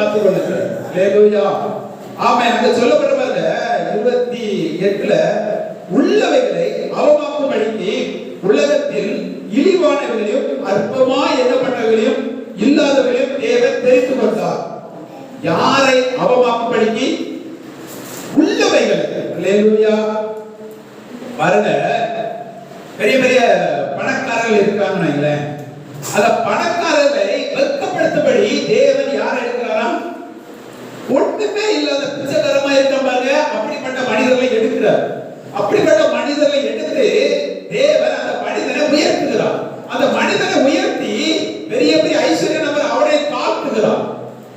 காத்துக் கொள்ளுங்கள். அல்லேலூயா. ஆமென். அங்க சொல்லப்படுறத 28ல உள்ளவைகளை அவமாக்கும்படிக்கு உலகத்தில் இழிவானவர்களையும் அற்பமாய் எண்ணப்பட்டவர்களையும் இல்லாதவர்களையும் தேவன் தெரிந்து கொண்டார். யாரை அவமாக்கும்படிக்கு? உள்ளவைகள். அல்லேலூயா. பாருங்க, பெரிய பெரிய பணக்காரர்கள் இருக்காங்க. அந்த பணக்காரர்களை வெட்கப்படுத்தபடி தேவன் யார் எடுக்கிறாராம்? ஒண்ணுமே இல்லாத பிச்சைக்காரமா இருக்க பாருங்க, அப்படிப்பட்ட மனிதர்களை எடுக்கிறார். அப்படிப்பட்ட மனிதர்களை எடுத்து தேவன் அந்த மனிதனை உயர்த்துகிறார். அந்த மனிதனை உயர்த்தி பெரிய பெரிய ஐஸ்வர்ய நபர் அவனை தாழ்த்துகிறார்.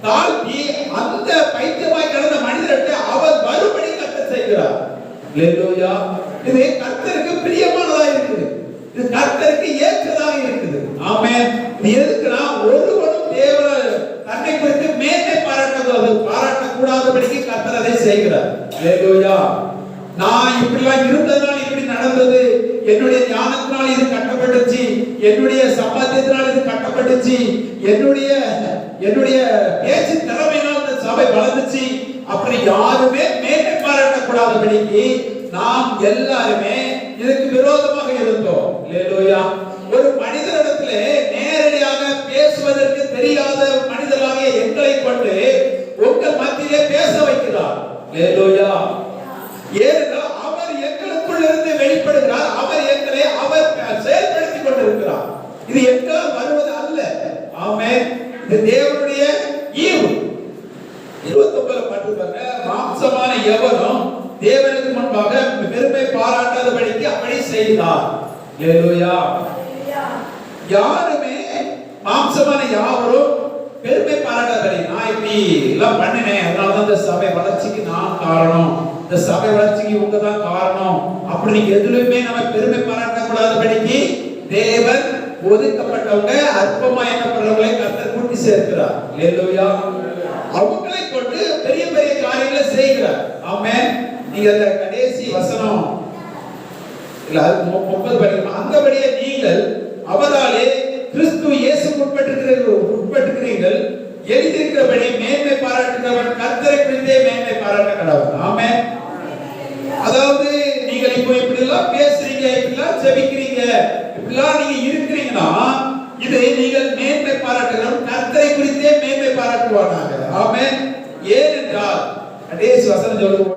தாழ்த்தி அந்த பைத்தியமாய் கிடந்த மனிதர்கிட்ட அவர் மறுபடி கர்த்தர் செய்கிறார். அல்லேலூயா. இது கர்த்தருக்கு பிரியமானதா இருக்குது. இது கர்த்தருக்கு ஏற்றதாக இருக்குது. ஆமென். இது எதுக்குன்னா ஒருவனும் தேவனை தன்னை குறித்து மேன்மை பாராட்டக்கூடாதபடிக்கு கர்த்தர் அதை செய்கிறார். அல்லேலூயா. நான் இப்படிலாம் இருந்ததனால் இப்படி நடந்தது, என்னுடைய ஞானத்தினால் இது கட்டப்பட்டுச்சு, என்னுடைய சம்பாத்தியத்தினால் இது கட்டப்பட்டுச்சு, என்னுடைய பேச்சு திறமையினால் இந்த சபை வளர்ந்துச்சு, அப்படி யாருமே மேன்மை பாராட்டக்கூடாதபடிக்கு நாம் எல்லாருமே இதுக்கு விரோதமாக இருந்தோம். அல்லேலூயா. ஒரு மனிதனிடத்திலே நேரடியாக பேசுவதற்கு தெரியாத மனிதராக எங்களை கொண்டு உங்கள் மத்தியிலே பேச வைக்கிறார். அல்லேலூயா. ஏனென்றால் அவர் எங்களுக்குள் இருந்து வெளிப்படுகிறார். அவர் செயல்படுத்திக் கொண்டிருக்கிறார். இது எங்களால் வருவது அல்ல. ஆமென். இது தேவனுடைய ஈவு. 29 பாட்டுங்க, மாம்சமான எவரும் தேவனுக்கு முன்பாக பெருமை பாராட்டாதபடிக்கு அப்படி செய்தார். அல்லேலூயா. யாருமே மாம்சமான யாவரும் பெருமை பாராட்டாதபடி, நான் இப்படி எல்லாம் பண்ணினேன், அதனாலதான் இந்த சபை வளர்ச்சிக்கு நான் காரணம், இந்த சபை வளர்ச்சிக்கு இவங்க தான் காரணம், அப்படி எதுலையுமே நம்ம பெருமை பாராட்டக்கூடாதபடிக்கு தேவன் ஒதுக்கப்பட்டவங்க அற்பமா எண்ணப்படுறவங்களை கர்த்தர் கூட்டி சேர்க்கிறார். அல்லேலூயா. அவங்களை கொண்டு பெரிய பெரிய காரியங்களை செய்கிறார். ஆமென். நீங்க அந்த கடைசி வசனம் இல்ல 30 படிக்கணும். அந்தபடியே நீங்கள் அவராலே கிறிஸ்து இயேசுவுக்கு உட்பட்டிருக்கிறீர்கள், எழுதியிருக்கிறபடி மேன்மை பாராட்டுகிறவன் கர்த்தரை குறித்தே மேன்மை பாராட்ட கடவுள். ஆமென். அதாவது நீங்கள் இப்போ இப்படி எல்லாம் பேசுறீங்க, இப்படி எல்லாம் ஜெபிக்கிறீங்க, இப்படி எல்லாம் நீங்க இருக்கிறீங்கன்னா இது நீங்கள் மேன்மை பாராட்டுகிறவன் கர்த்தரை குறித்தே மேன்மை பாராட்டுவானாக. ஆமென். ஏனென்றால் கடைசி வசனம் சொல்லுது,